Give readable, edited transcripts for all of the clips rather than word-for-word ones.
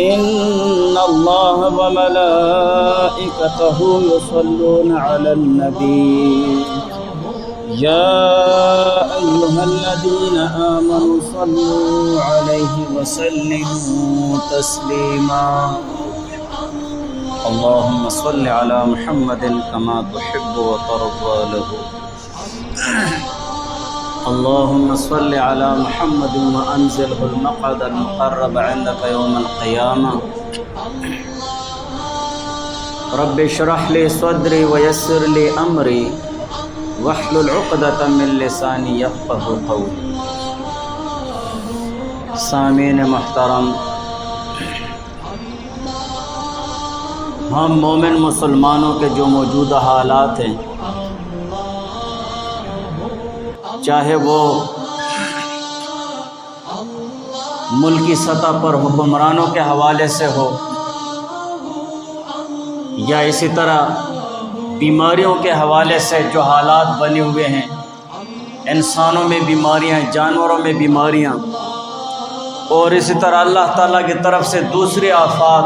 إن الله وملائكته يصلون على النبي يا أيها الذين آمنوا صلوا عليه وسلموا تسليما اللهم صل على محمد كما تحب وترضى له اللهم صل على محمد وأنزله المقعد المقرب عندك يوم القيامة رب اشرح لي صدري ويسر لي أمري واحلل عقدة من لساني يفقهوا قولي. سامعین محترم، ہم مومن مسلمانوں کے جو موجودہ حالات ہیں، چاہے وہ ملکی سطح پر حکمرانوں کے حوالے سے ہو یا اسی طرح بیماریوں کے حوالے سے جو حالات بنے ہوئے ہیں، انسانوں میں بیماریاں، جانوروں میں بیماریاں، اور اسی طرح اللہ تعالیٰ کی طرف سے دوسری آفات،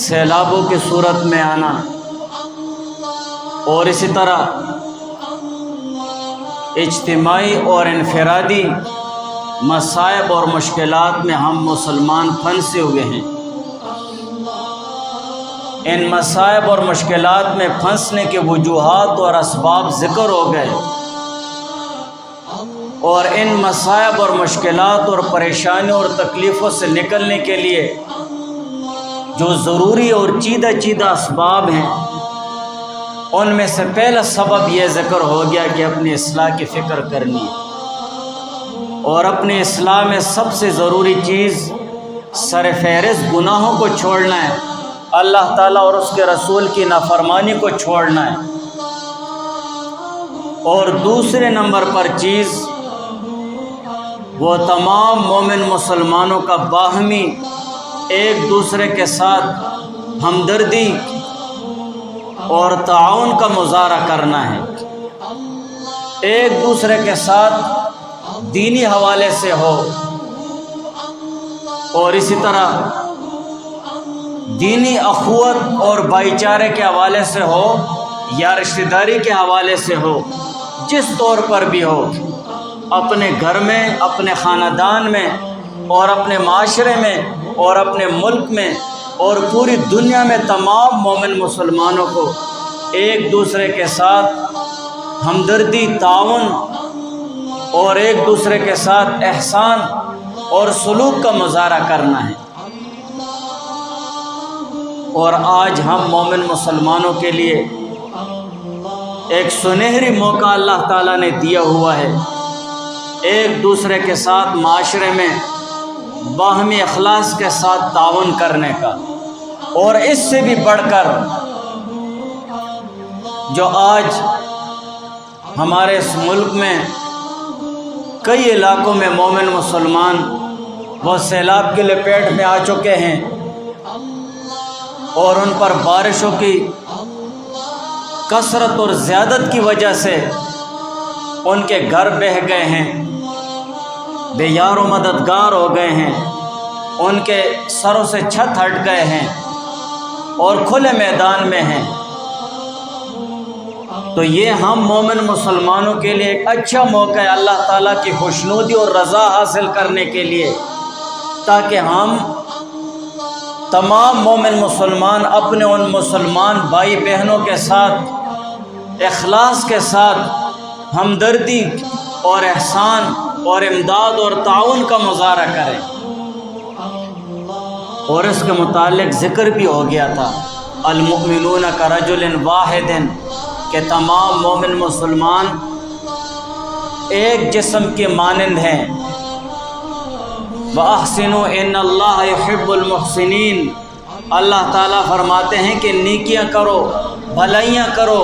سیلابوں کی صورت میں آنا، اور اسی طرح اجتماعی اور انفرادی مصائب اور مشکلات میں ہم مسلمان پھنسے ہوئے ہیں. ان مصائب اور مشکلات میں پھنسنے کے وجوہات اور اسباب ذکر ہو گئے، اور ان مصائب اور مشکلات اور پریشانیوں اور تکلیفوں سے نکلنے کے لیے جو ضروری اور چیدہ اسباب ہیں، ان میں سے پہلا سبب یہ ذکر ہو گیا کہ اپنی اصلاح کی فکر کرنی ہے. اور اپنی اصلاح میں سب سے ضروری چیز سر فہرست گناہوں کو چھوڑنا ہے، اللہ تعالیٰ اور اس کے رسول کی نافرمانی کو چھوڑنا ہے. اور دوسرے نمبر پر چیز وہ تمام مومن مسلمانوں کا باہمی ایک دوسرے کے ساتھ ہمدردی اور تعاون کا مظاہرہ کرنا ہے. ایک دوسرے کے ساتھ دینی حوالے سے ہو، اور اسی طرح دینی اخوت اور بھائی چارے کے حوالے سے ہو یا رشتہ داری کے حوالے سے ہو، جس طور پر بھی ہو، اپنے گھر میں، اپنے خاندان میں، اور اپنے معاشرے میں، اور اپنے ملک میں، اور پوری دنیا میں تمام مومن مسلمانوں کو ایک دوسرے کے ساتھ ہمدردی، تعاون اور ایک دوسرے کے ساتھ احسان اور سلوک کا مظاہرہ کرنا ہے. اور آج ہم مومن مسلمانوں کے لیے ایک سنہری موقع اللہ تعالیٰ نے دیا ہوا ہے، ایک دوسرے کے ساتھ معاشرے میں باہمی اخلاص کے ساتھ تعاون کرنے کا. اور اس سے بھی بڑھ کر جو آج ہمارے اس ملک میں کئی علاقوں میں مومن مسلمان وہ سیلاب کے لپیٹ میں آ چکے ہیں، اور ان پر بارشوں کی کثرت اور زیادت کی وجہ سے ان کے گھر بہہ گئے ہیں، بے یار و مددگار ہو گئے ہیں، ان کے سروں سے چھت ہٹ گئے ہیں اور کھلے میدان میں ہیں. تو یہ ہم مومن مسلمانوں کے لیے ایک اچھا موقع ہے اللہ تعالیٰ کی خوشنودی اور رضا حاصل کرنے کے لیے، تاکہ ہم تمام مومن مسلمان اپنے ان مسلمان بھائی بہنوں کے ساتھ اخلاص کے ساتھ ہمدردی اور احسان اور امداد اور تعاون کا مظاہرہ کریں. اور اس کے متعلق ذکر بھی ہو گیا تھا، المؤمنون کرجل واحد، کہ تمام مومن مسلمان ایک جسم کے مانند ہیں. وَأَحْسِنُوا إِنَّ اللَّهَ يُحِبُّ الْمُحْسِنِينَ، اللہ تعالیٰ فرماتے ہیں کہ نیکیاں کرو، بھلائیاں کرو.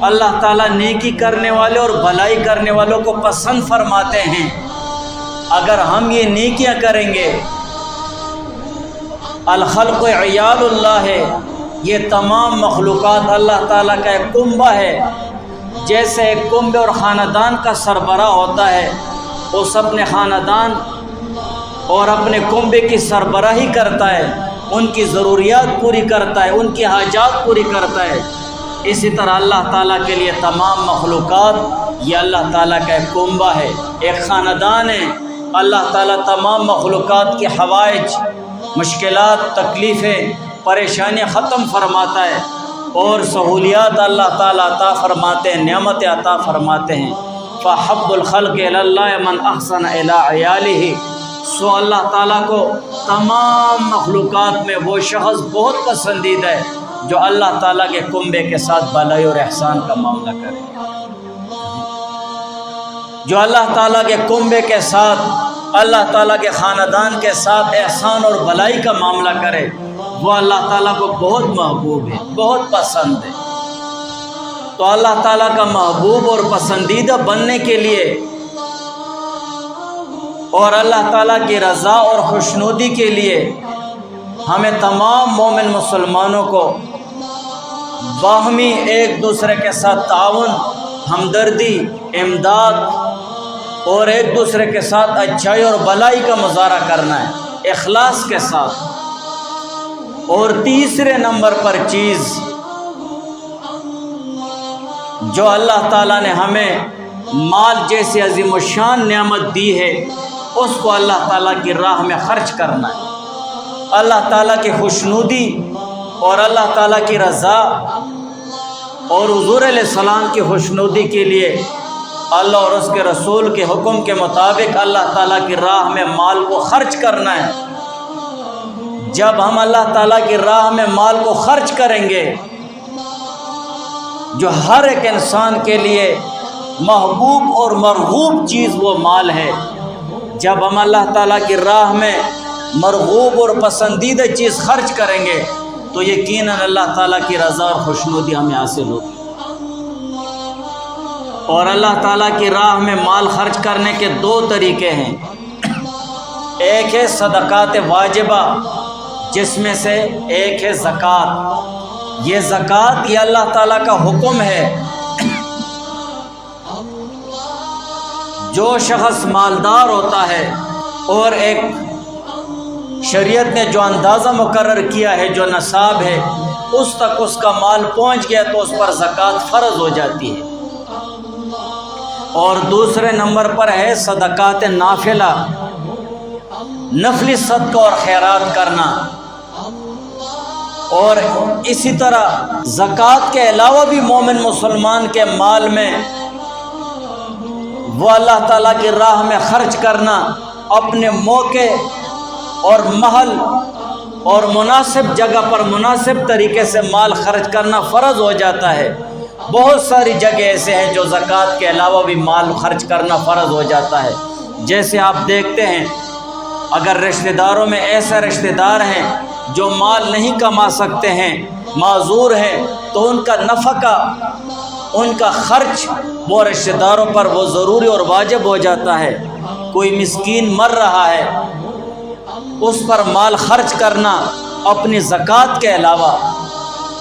اللہ تعالیٰ نیکی کرنے والے اور بھلائی کرنے والوں کو پسند فرماتے ہیں. اگر ہم یہ نیکیاں کریں گے، الخلق عیال اللہ ہے، یہ تمام مخلوقات اللہ تعالیٰ کا ایک کنبہ ہے. جیسے ایک کنبے اور خاندان کا سربراہ ہوتا ہے، اس اپنے خاندان اور اپنے کنبے کی سربراہی کرتا ہے، ان کی ضروریات پوری کرتا ہے، ان کی حاجات پوری کرتا ہے۔ اسی طرح اللہ تعالیٰ کے لیے تمام مخلوقات یہ اللہ تعالیٰ کا ایک کنبہ ہے، ایک خاندان ہے۔ اللہ تعالیٰ تمام مخلوقات کی حوائج، مشکلات، تکلیفیں، پریشانیاں ختم فرماتا ہے اور سہولیات اللہ تعالیٰ عطا فرماتے ہیں، نعمتیں عطا فرماتے ہیں۔ فحب الخلق اللہ من احسن الی عیالہ، سو اللہ تعالیٰ کو تمام مخلوقات میں وہ شخص بہت پسندیدہ ہے جو اللہ تعالیٰ کے کنبے کے ساتھ بھلائی اور احسان کا معاملہ کرے، جو اللہ تعالیٰ کے کنبے کے ساتھ، اللہ تعالیٰ کے خاندان کے ساتھ احسان اور بھلائی کا معاملہ کرے، وہ اللہ تعالیٰ کو بہت محبوب ہے، بہت پسند ہے۔ تو اللہ تعالیٰ کا محبوب اور پسندیدہ بننے کے لیے اور اللہ تعالیٰ کی رضا اور خوشنودی کے لیے ہمیں تمام مومن مسلمانوں کو باہمی ایک دوسرے کے ساتھ تعاون، ہمدردی، امداد اور ایک دوسرے کے ساتھ اچھائی اور بھلائی کا مظاہرہ کرنا ہے، اخلاص کے ساتھ۔ اور تیسرے نمبر پر چیز جو اللہ تعالیٰ نے ہمیں مال جیسی عظیم الشان نعمت دی ہے، اس کو اللہ تعالیٰ کی راہ میں خرچ کرنا ہے۔ اللہ تعالیٰ کی خوشنودی اور اللہ تعالیٰ کی رضا اور حضور علیہ السلام کی خوشنودی کے لیے اللہ اور اس کے رسول کے حکم کے مطابق اللہ تعالیٰ کی راہ میں مال کو خرچ کرنا ہے۔ جب ہم اللہ تعالیٰ کی راہ میں مال کو خرچ کریں گے، جو ہر ایک انسان کے لیے محبوب اور مرغوب چیز وہ مال ہے، جب ہم اللہ تعالیٰ کی راہ میں مرغوب اور پسندیدہ چیز خرچ کریں گے تو یقیناً اللہ تعالیٰ کی رضا اور خوشنودی ہمیں حاصل ہوگی۔ اور اللہ تعالیٰ کی راہ میں مال خرچ کرنے کے دو طریقے ہیں، ایک ہے صدقات واجبہ، جس میں سے ایک ہے زکوٰۃ۔ یہ زکوٰۃ یہ اللہ تعالیٰ کا حکم ہے، جو شخص مالدار ہوتا ہے اور ایک شریعت نے جو اندازہ مقرر کیا ہے، جو نصاب ہے، اس تک اس کا مال پہنچ گیا تو اس پر زکوٰۃ فرض ہو جاتی ہے۔ اور دوسرے نمبر پر ہے صدقات نافلہ، نفلی صدقہ اور خیرات کرنا۔ اور اسی طرح زکوٰۃ کے علاوہ بھی مومن مسلمان کے مال میں وہ اللہ تعالیٰ کی راہ میں خرچ کرنا، اپنے موقع اور محل اور مناسب جگہ پر مناسب طریقے سے مال خرچ کرنا فرض ہو جاتا ہے۔ بہت ساری جگہ ایسے ہیں جو زکوٰۃ کے علاوہ بھی مال خرچ کرنا فرض ہو جاتا ہے۔ جیسے آپ دیکھتے ہیں، اگر رشتہ داروں میں ایسے رشتہ دار ہیں جو مال نہیں کما سکتے ہیں، معذور ہیں، تو ان کا نفقہ، ان کا خرچ وہ رشتہ داروں پر وہ ضروری اور واجب ہو جاتا ہے۔ کوئی مسکین مر رہا ہے، اس پر مال خرچ کرنا اپنی زکوٰۃ کے علاوہ،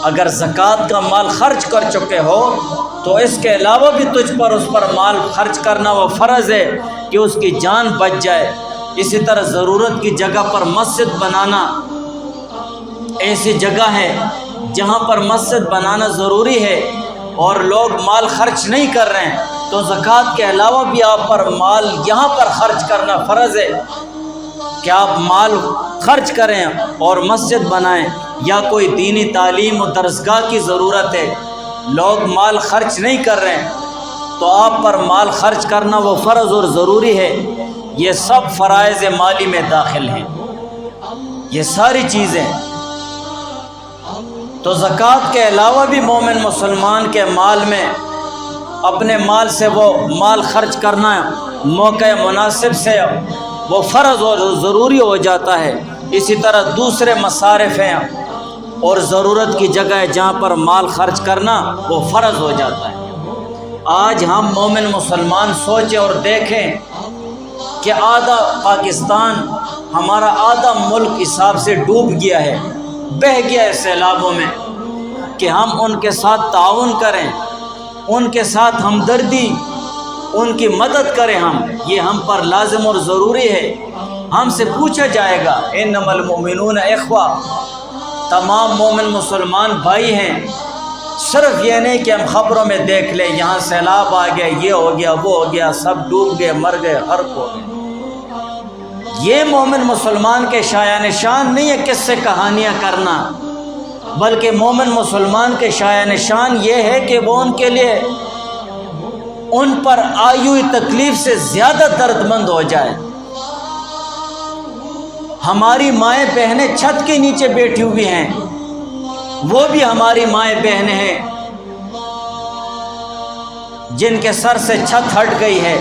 اگر زکوٰۃ کا مال خرچ کر چکے ہو تو اس کے علاوہ بھی تجھ پر اس پر مال خرچ کرنا وہ فرض ہے کہ اس کی جان بچ جائے۔ اسی طرح ضرورت کی جگہ پر مسجد بنانا، ایسی جگہ ہے جہاں پر مسجد بنانا ضروری ہے اور لوگ مال خرچ نہیں کر رہے ہیں، تو زکوٰۃ کے علاوہ بھی آپ پر مال یہاں پر خرچ کرنا فرض ہے کہ آپ مال خرچ کریں اور مسجد بنائیں، یا کوئی دینی تعلیم و درسگاہ کی ضرورت ہے، لوگ مال خرچ نہیں کر رہے ہیں، تو آپ پر مال خرچ کرنا وہ فرض اور ضروری ہے۔ یہ سب فرائض مالی میں داخل ہیں، یہ ساری چیزیں۔ تو زکوٰۃ کے علاوہ بھی مومن مسلمان کے مال میں اپنے مال سے وہ مال خرچ کرنا موقع مناسب سے وہ فرض اور ضروری ہو جاتا ہے۔ اسی طرح دوسرے مصارف ہیں اور ضرورت کی جگہ ہے جہاں پر مال خرچ کرنا وہ فرض ہو جاتا ہے۔ آج ہم مومن مسلمان سوچیں اور دیکھیں کہ آدھا پاکستان، ہمارا آدھا ملک حساب سے ڈوب گیا ہے، بہہ گیا ہے سیلابوں میں، کہ ہم ان کے ساتھ تعاون کریں، ان کے ساتھ ہمدردی ان کی مدد کریں ہم، یہ ہم پر لازم اور ضروری ہے۔ ہم سے پوچھا جائے گا انما المؤمنون اخوہ، تمام مومن مسلمان بھائی ہیں۔ صرف یہ نہیں کہ ہم خبروں میں دیکھ لیں یہاں سیلاب آ گیا، یہ ہو گیا، وہ ہو گیا، سب ڈوب گئے، مر گئے، غرق ہو گئے۔ یہ مومن مسلمان کے شایان شان نہیں ہے کس سے کہانیاں کرنا، بلکہ مومن مسلمان کے شایان شان یہ ہے کہ وہ ان کے لیے ان پر آئی ہوئی تکلیف سے زیادہ درد مند ہو جائے۔ ہماری مائیں بہنیں چھت کے نیچے بیٹھی ہوئی ہیں، وہ بھی ہماری مائیں بہنیں ہیں جن کے سر سے چھت ہٹ گئی ہے،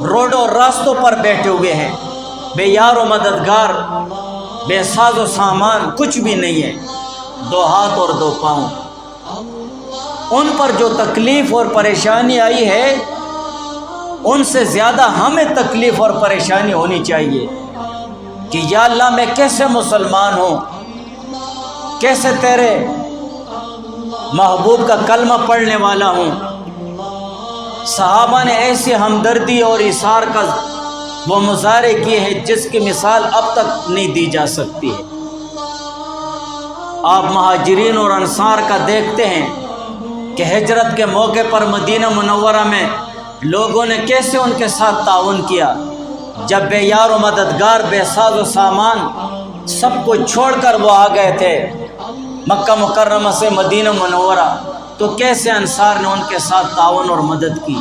روڈوں راستوں پر بیٹھے ہوئے ہیں، بے یار و مددگار، بے ساز و سامان، کچھ بھی نہیں ہے، دو ہاتھ اور دو پاؤں۔ ان پر جو تکلیف اور پریشانی آئی ہے ان سے زیادہ ہمیں تکلیف اور پریشانی ہونی چاہیے کہ یا اللہ میں کیسے مسلمان ہوں، کیسے تیرے محبوب کا کلمہ پڑھنے والا ہوں۔ صحابہ نے ایسی ہمدردی اور ایثار کا وہ مظاہرے کیے ہیں جس کی مثال اب تک نہیں دی جا سکتی ہے۔ آپ مہاجرین اور انصار کا دیکھتے ہیں کہ ہجرت کے موقع پر مدینہ منورہ میں لوگوں نے کیسے ان کے ساتھ تعاون کیا، جب بے یار و مددگار، بے ساز و سامان سب کو چھوڑ کر وہ آ گئے تھے مکہ مکرمہ سے مدینہ منورہ، تو کیسے انصار نے ان کے ساتھ تعاون اور مدد کی۔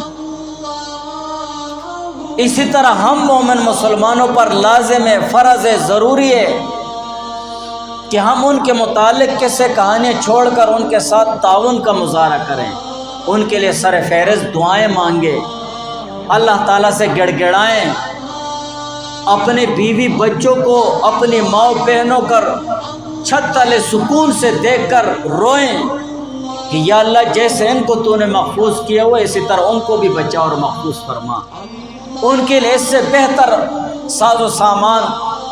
اسی طرح ہم مومن مسلمانوں پر لازم ہے، فرض ہے، ضروری ہے کہ ہم ان کے متعلق قصے کہانیاں چھوڑ کر ان کے ساتھ تعاون کا مظاہرہ کریں، ان کے لیے سر فہرست دعائیں مانگیں، اللہ تعالیٰ سے گڑ گڑائیں، اپنے بیوی بچوں کو، اپنی ماں بہنوں کر چھت تلے سکون سے دیکھ کر روئیں کہ یا اللہ جیسے ان کو تو نے محفوظ کیا ہوا اسی طرح ان کو بھی بچا اور محفوظ فرما۔ ان کے لیے اس سے بہتر ساز و سامان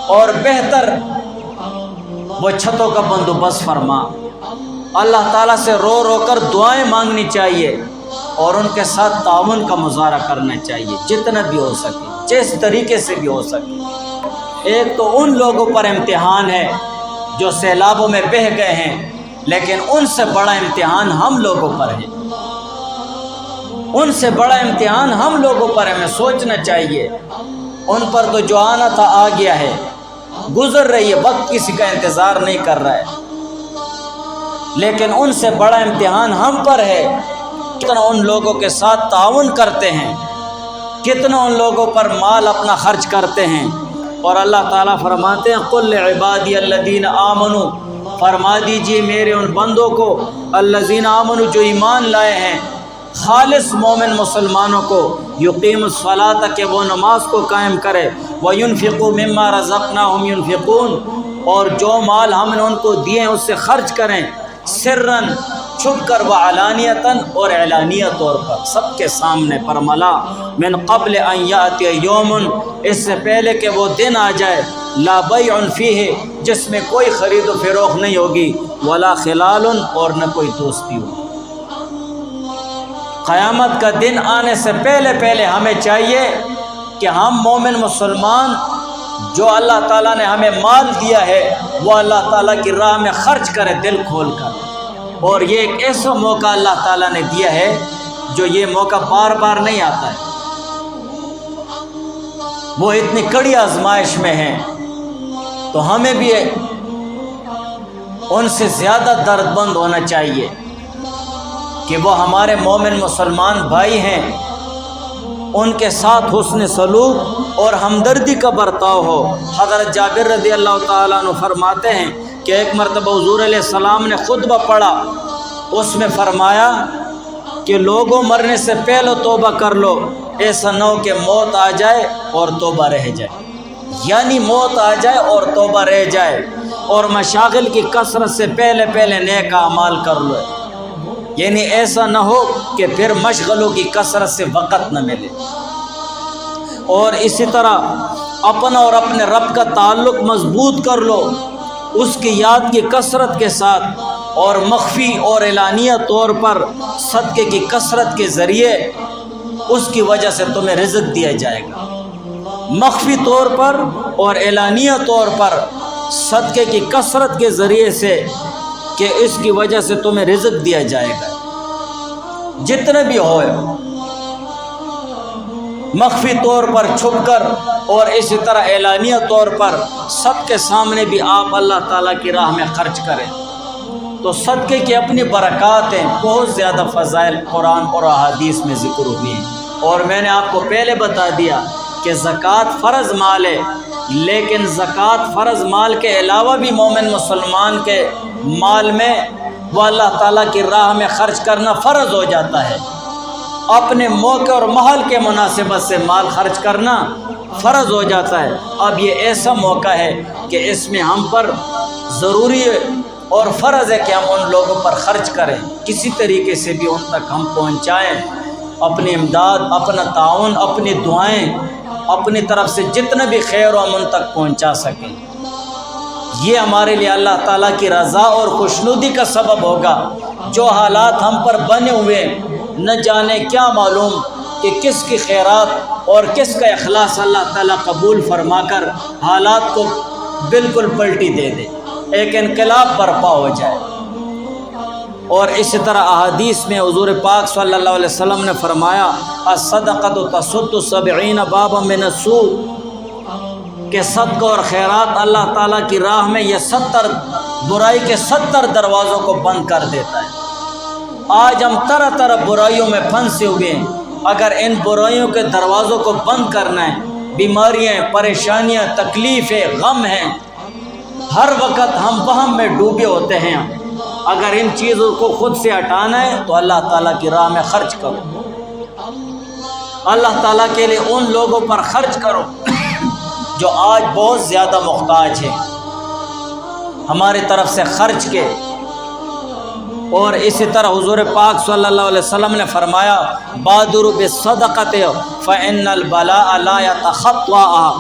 اور بہتر وہ چھتوں کا بندوبست فرما۔ اللہ تعالیٰ سے رو رو کر دعائیں مانگنی چاہیے اور ان کے ساتھ تعاون کا مظاہرہ کرنا چاہیے جتنا بھی ہو سکے، جس طریقے سے بھی ہو سکے۔ ایک تو ان لوگوں پر امتحان ہے جو سیلابوں میں بہہ گئے ہیں، لیکن ان سے بڑا امتحان ہم لوگوں پر ہے، ان سے بڑا امتحان ہم لوگوں پر ہمیں سوچنا چاہیے۔ ان پر تو جو آنا تھا آ گیا ہے، گزر رہی ہے، وقت کسی کا انتظار نہیں کر رہا ہے، لیکن ان سے بڑا امتحان ہم پر ہے۔ کتنا ان لوگوں کے ساتھ تعاون کرتے ہیں، کتنا ان لوگوں پر مال اپنا خرچ کرتے ہیں، اور اللہ تعالیٰ فرماتے ہیں قل لعبادی الذین آمنوا، فرما دیجیے میرے ان بندوں کو الذین آمنوا جو ایمان لائے ہیں، خالص مومن مسلمانوں کو، یقیم الصلاۃ کہ وہ نماز کو قائم کرے، وینفقوا مما رزقناہم ینفقون، اور جو مال ہم نے ان کو دیے ہیں اس سے خرچ کریں، سرًا چھپ کر، وعلانیتاً اور اعلانیہ طور پر، سب کے سامنے پر، ملا من قبل ان یاتی یوم، اس سے پہلے کہ وہ دن آ جائے، لا بیع فیہ جس میں کوئی خرید و فروخت نہیں ہوگی، ولا خلال اور نہ کوئی دوستی ہوگی۔ قیامت کا دن آنے سے پہلے پہلے ہمیں چاہیے کہ ہم مومن مسلمان جو اللہ تعالیٰ نے ہمیں مال دیا ہے وہ اللہ تعالیٰ کی راہ میں خرچ کرے دل کھول کر، اور یہ ایک ایسا موقع اللہ تعالیٰ نے دیا ہے جو یہ موقع بار بار نہیں آتا ہے، وہ اتنی کڑی آزمائش میں ہیں، تو ہمیں بھی ان سے زیادہ درد مند ہونا چاہیے کہ وہ ہمارے مومن مسلمان بھائی ہیں، ان کے ساتھ حسن سلوک اور ہمدردی کا برتاؤ ہو۔ حضرت جابر رضی اللہ تعالیٰ عنہ فرماتے ہیں کہ ایک مرتبہ حضور علیہ السلام نے خطبہ پڑھا، اس میں فرمایا کہ لوگوں مرنے سے پہلے توبہ کر لو، ایسا نہ ہو کہ موت آ جائے اور توبہ رہ جائے، یعنی موت آ جائے اور توبہ رہ جائے، اور مشاغل کی کثرت سے پہلے پہلے نیک اعمال کر لو، یعنی ایسا نہ ہو کہ پھر مشغلوں کی کثرت سے وقت نہ ملے۔ اور اسی طرح اپنا اور اپنے رب کا تعلق مضبوط کر لو، اس کی یاد کی کثرت کے ساتھ، اور مخفی اور اعلانیہ طور پر صدقے کی کثرت کے ذریعے اس کی وجہ سے تمہیں رزق دیا جائے گا۔ مخفی طور پر اور اعلانیہ طور پر صدقے کی کثرت کے ذریعے سے کہ اس کی وجہ سے تمہیں رزق دیا جائے گا، جتنے بھی ہو، مخفی طور پر چھپ کر اور اسی طرح اعلانیہ طور پر سب کے سامنے بھی آپ اللہ تعالیٰ کی راہ میں خرچ کریں تو صدقے کی اپنی برکات ہیں، بہت زیادہ فضائل قرآن اور احادیث میں ذکر ہوئی ہیں۔ اور میں نے آپ کو پہلے بتا دیا کہ زکوٰۃ فرض مال ہے، لیکن زکوٰۃ فرض مال کے علاوہ بھی مومن مسلمان کے مال میں وہ اللہ تعالیٰ کی راہ میں خرچ کرنا فرض ہو جاتا ہے۔ اپنے موقع اور محل کے مناسبت سے مال خرچ کرنا فرض ہو جاتا ہے۔ اب یہ ایسا موقع ہے کہ اس میں ہم پر ضروری اور فرض ہے کہ ہم ان لوگوں پر خرچ کریں، کسی طریقے سے بھی ان تک ہم پہنچائیں، اپنی امداد، اپنا تعاون، اپنی دعائیں، اپنی طرف سے جتنا بھی خیر ہو ہم ان تک پہنچا سکیں۔ یہ ہمارے لیے اللہ تعالیٰ کی رضا اور خوشنودی کا سبب ہوگا۔ جو حالات ہم پر بنے ہوئے نہ جانے کیا معلوم کہ کس کی خیرات اور کس کا اخلاص اللہ تعالیٰ قبول فرما کر حالات کو بالکل پلٹی دے دے، ایک انقلاب برپا ہو جائے۔ اور اسی طرح احادیث میں حضور پاک صلی اللہ علیہ وسلم نے فرمایا الصدقۃ تسد 70 بابا من السوء، کہ صدقہ اور خیرات اللہ تعالیٰ کی راہ میں یہ 70 برائی کے 70 دروازوں کو بند کر دیتا ہے۔ آج ہم طرح طرح برائیوں میں پھنسے ہوئے ہیں، اگر ان برائیوں کے دروازوں کو بند کرنا ہے، بیماریاں، پریشانیاں، تکلیفیں، غم ہیں، ہر وقت ہم وہم میں ڈوبے ہوتے ہیں، اگر ان چیزوں کو خود سے ہٹانا ہے تو اللہ تعالیٰ کی راہ میں خرچ کرو، اللہ تعالیٰ کے لیے ان لوگوں پر خرچ کرو جو آج بہت زیادہ محتاج ہیں ہماری طرف سے خرچ کے۔ اور اسی طرح حضور پاک صلی اللہ علیہ وسلم نے فرمایا بادروا بالصدقۃ فإن البلاء لا يتخطاها،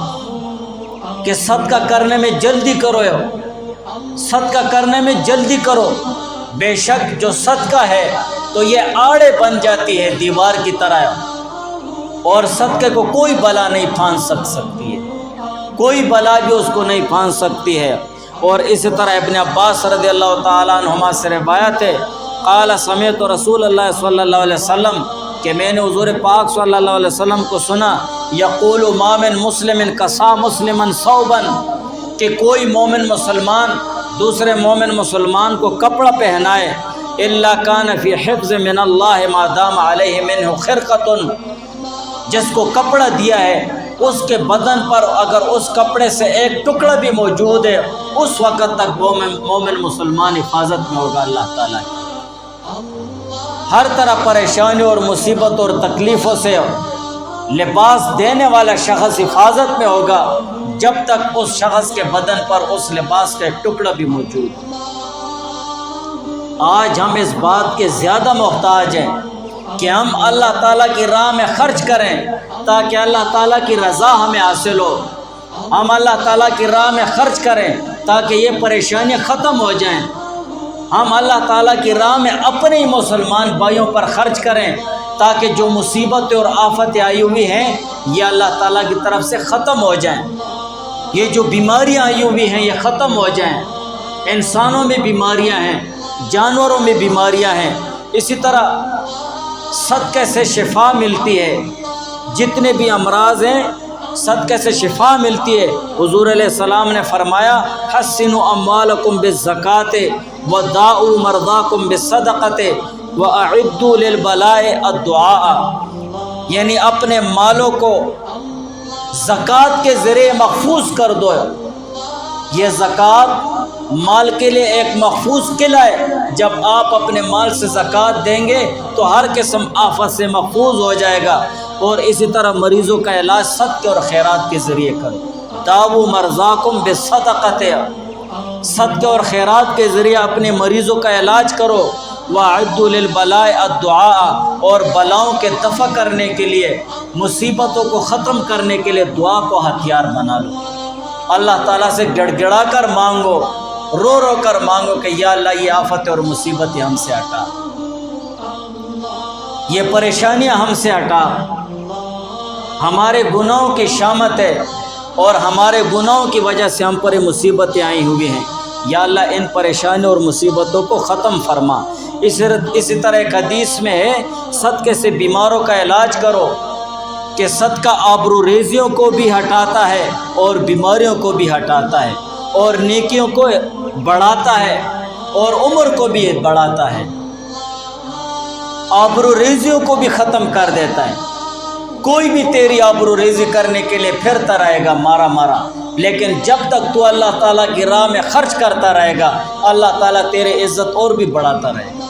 کہ صدقہ کرنے میں جلدی کرو، صدقہ کرنے میں جلدی کرو، بے شک جو صدقہ ہے تو یہ آڑے بن جاتی ہے دیوار کی طرح، اور صدقے کو کوئی بلا نہیں پھانس سکتی ہے، کوئی بلا بھی اس کو نہیں پھانس سکتی ہے۔ اور اسی طرح ابن عباس رضی اللہ تعالیٰ عنہما سے روایت ہے قال سمعت رسول اللہ صلی اللہ علیہ وسلم، کہ میں نے حضور پاک صلی اللہ علیہ وسلم کو سنا یقول ما من مسلم کسا مسلما ثوبا، کہ کوئی مومن مسلمان دوسرے مومن مسلمان کو کپڑا پہنائے الا کان فی حفظ من اللہ ما دام علیہ منہ خرقۃ، جس کو کپڑا دیا ہے اس کے بدن پر اگر اس کپڑے سے ایک ٹکڑا بھی موجود ہے اس وقت تک مومن مسلمان حفاظت میں ہوگا اللہ تعالیٰ کی۔ ہر طرح پریشانی اور مصیبت اور تکلیفوں سے لباس دینے والا شخص حفاظت میں ہوگا جب تک اس شخص کے بدن پر اس لباس کا ایک ٹکڑا بھی موجود ہے۔ آج ہم اس بات کے زیادہ محتاج ہیں کہ ہم اللہ تعالیٰ کی راہ میں خرچ کریں تاکہ اللہ تعالیٰ کی رضا ہمیں حاصل ہو، ہم اللہ تعالیٰ کی راہ میں خرچ کریں تاکہ یہ پریشانیاں ختم ہو جائیں، ہم اللہ تعالیٰ کی راہ میں اپنے ہی مسلمان بھائیوں پر خرچ کریں تاکہ جو مصیبتیں اور آفتیں آئی ہوئی ہیں یہ اللہ تعالیٰ کی طرف سے ختم ہو جائیں، یہ جو بیماریاں آئی ہوئی ہیں یہ ختم ہو جائیں۔ انسانوں میں بیماریاں ہیں، جانوروں میں بیماریاں ہیں، اسی طرح صدقے سے شفا ملتی ہے، جتنے بھی امراض ہیں صدقے سے شفا ملتی ہے۔ حضور علیہ السلام نے فرمایا حسنوا اموالکم بالزکوۃ وداؤوا مرضاکم بالصدقۃ واعدوا للبلاء الدعاء، یعنی اپنے مالوں کو زکوٰۃ کے ذریعے محفوظ کر دو۔ یہ زکوٰۃ مال کے لیے ایک محفوظ قلعہ ہے، جب آپ اپنے مال سے زکوٰۃ دیں گے تو ہر قسم آفت سے محفوظ ہو جائے گا۔ اور اسی طرح مریضوں کا علاج صدقے اور خیرات کے ذریعے کرو، داؤوا مرضاکم بالصدقۃ، صدقے اور خیرات کے ذریعے اپنے مریضوں کا علاج کرو، وَأَعِدُّوا لِلْبَلَاءِ الدُّعَاءَ، اور بلاؤں کے دفع کرنے کے لیے، مصیبتوں کو ختم کرنے کے لیے دعا کو ہتھیار بنا لو، اللہ تعالیٰ سے گڑ گڑا کر مانگو، رو رو کر مانگو کہ یا اللہ یہ آفت اور مصیبتیں ہم سے ہٹا۔ یہ پریشانیاں ہم سے ہٹا، ہمارے گناہوں کی شامت ہے اور ہمارے گناہوں کی وجہ سے ہم پر یہ مصیبتیں آئی ہوئی ہیں، یا اللہ ان پریشانیوں اور مصیبتوں کو ختم فرما۔ اسی طرح ایک حدیث میں ہے صدقے سے بیماروں کا علاج کرو، کہ صدقہ آبرو ریزیوں کو بھی ہٹاتا ہے اور بیماریوں کو بھی ہٹاتا ہے اور نیکیوں کو بڑھاتا ہے اور عمر کو بھی بڑھاتا ہے، آبرو ریزیوں کو بھی ختم کر دیتا ہے۔ کوئی بھی تیری آبرو ریزی کرنے کے لیے پھرتا رہے گا مارا مارا، لیکن جب تک تو اللہ تعالیٰ کی راہ میں خرچ کرتا رہے گا، اللہ تعالیٰ تیرے عزت اور بھی بڑھاتا رہے گا،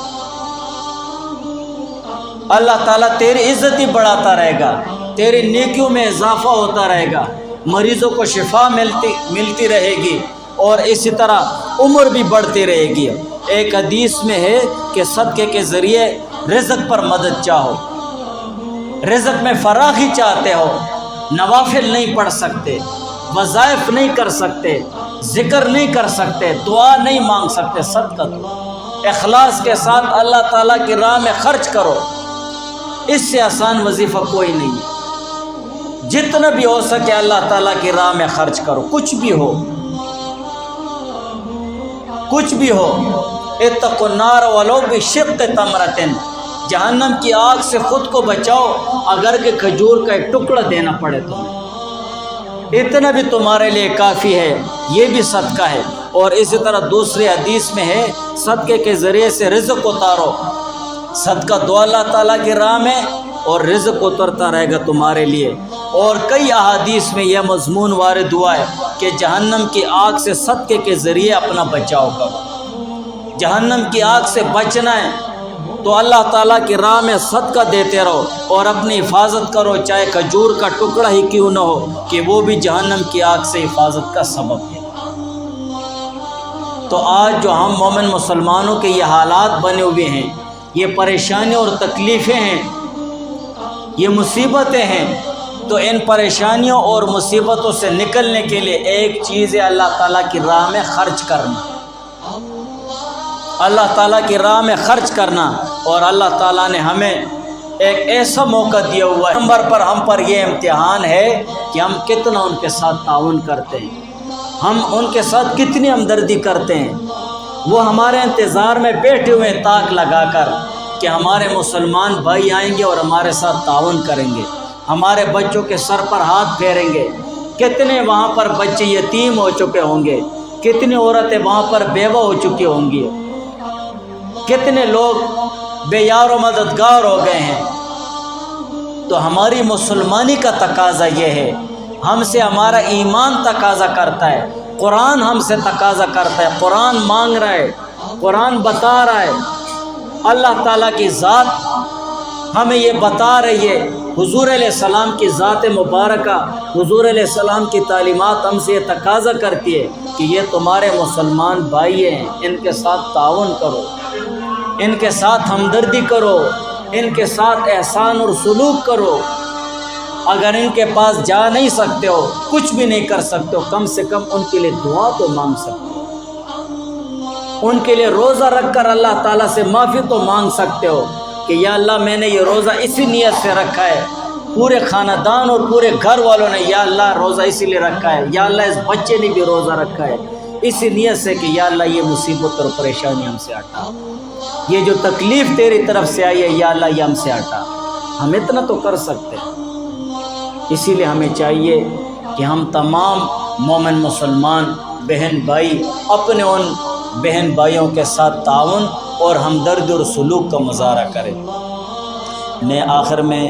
اللہ تعالیٰ تیری عزت ہی بڑھاتا رہے گا، تیری نیکیوں میں اضافہ ہوتا رہے گا، مریضوں کو شفا ملتی رہے گی اور اسی طرح عمر بھی بڑھتی رہے گی۔ ایک حدیث میں ہے کہ صدقے کے ذریعے رزق پر مدد چاہو، رزق میں فراخی چاہتے ہو، نوافل نہیں پڑھ سکتے، وظائف نہیں کر سکتے، ذکر نہیں کر سکتے، دعا نہیں مانگ سکتے، صدقہ دو، اخلاص کے ساتھ اللہ تعالیٰ کی راہ میں خرچ کرو، اس سے آسان وظیفہ کوئی نہیں ہے۔ جتنا بھی ہو سکے اللہ تعالیٰ کی راہ میں خرچ کرو، کچھ بھی ہو، کچھ بھی ہو۔ اتقوا النار ولو بشق تمرۃ، جہنم کی آگ سے خود کو بچاؤ اگر کہ کھجور کا ایک ٹکڑا دینا پڑے تمہیں، اتنا بھی تمہارے لیے کافی ہے، یہ بھی صدقہ ہے۔ اور اسی طرح دوسری حدیث میں ہے صدقے کے ذریعے سے رزق اتارو، صدقہ دو اللہ تعالیٰ کی راہ میں اور رزق اترتا رہے گا تمہارے لیے۔ اور کئی احادیث میں یہ مضمون وارد ہوا ہے کہ جہنم کی آگ سے صدقے کے ذریعے اپنا بچاؤ کرو، جہنم کی آگ سے بچنا ہے تو اللہ تعالیٰ کی راہ میں صدقہ دیتے رہو اور اپنی حفاظت کرو، چاہے کھجور کا ٹکڑا ہی کیوں نہ ہو، کہ وہ بھی جہنم کی آگ سے حفاظت کا سبب ہے۔ تو آج جو ہم مومن مسلمانوں کے یہ حالات بنے ہوئے ہیں، یہ پریشانیاں اور تکلیفیں ہیں، یہ مصیبتیں ہیں، تو ان پریشانیوں اور مصیبتوں سے نکلنے کے لیے ایک چیز ہے اللہ تعالیٰ کی راہ میں خرچ کرنا، اللہ تعالیٰ کی راہ میں خرچ کرنا۔ اور اللہ تعالیٰ نے ہمیں ایک ایسا موقع دیا ہوا ہے، نمبر پر ہم پر یہ امتحان ہے کہ ہم کتنا ان کے ساتھ تعاون کرتے ہیں، ہم ان کے ساتھ کتنی ہمدردی کرتے ہیں۔ وہ ہمارے انتظار میں بیٹھے ہوئے طاق لگا کر کہ ہمارے مسلمان بھائی آئیں گے اور ہمارے ساتھ تعاون کریں گے، ہمارے بچوں کے سر پر ہاتھ پھیریں گے۔ کتنے وہاں پر بچے یتیم ہو چکے ہوں گے، کتنی عورتیں وہاں پر بیوہ ہو چکی ہوں گی، کتنے لوگ بے یار و مددگار ہو گئے ہیں۔ تو ہماری مسلمانی کا تقاضا یہ ہے، ہم سے ہمارا ایمان تقاضا کرتا ہے، قرآن ہم سے تقاضا کرتا ہے، قرآن مانگ رہا ہے، قرآن بتا رہا ہے، اللہ تعالیٰ کی ذات ہمیں یہ بتا رہی ہے، حضور علیہ السلام کی ذات مبارکہ، حضور علیہ السلام کی تعلیمات ہم سے یہ تقاضا کرتی ہے کہ یہ تمہارے مسلمان بھائی ہیں، ان کے ساتھ تعاون کرو، ان کے ساتھ ہمدردی کرو، ان کے ساتھ احسان اور سلوک کرو۔ اگر ان کے پاس جا نہیں سکتے ہو، کچھ بھی نہیں کر سکتے ہو، کم سے کم ان کے لیے دعا تو مانگ سکتے ہو، ان کے لیے روزہ رکھ کر اللہ تعالیٰ سے معافی تو مانگ سکتے ہو کہ یا اللہ میں نے یہ روزہ اسی نیت سے رکھا ہے، پورے خاندان اور پورے گھر والوں نے یا اللہ روزہ اسی لیے رکھا ہے، یا اللہ اس بچے نے بھی روزہ رکھا ہے اسی نیت سے کہ یا اللہ یہ مصیبت اور پریشانی ہم سے ہٹا، یہ جو تکلیف تیری طرف سے آئی ہے یا اللہ یہ ہم سے ہٹا۔ ہم اتنا تو کر سکتے ہیں، اسی لیے ہمیں چاہیے کہ ہم تمام مومن مسلمان بہن بھائی اپنے ان بہن بھائیوں کے ساتھ تعاون اور ہمدردی اور سلوک کا مظاہرہ کریں۔ میں آخر میں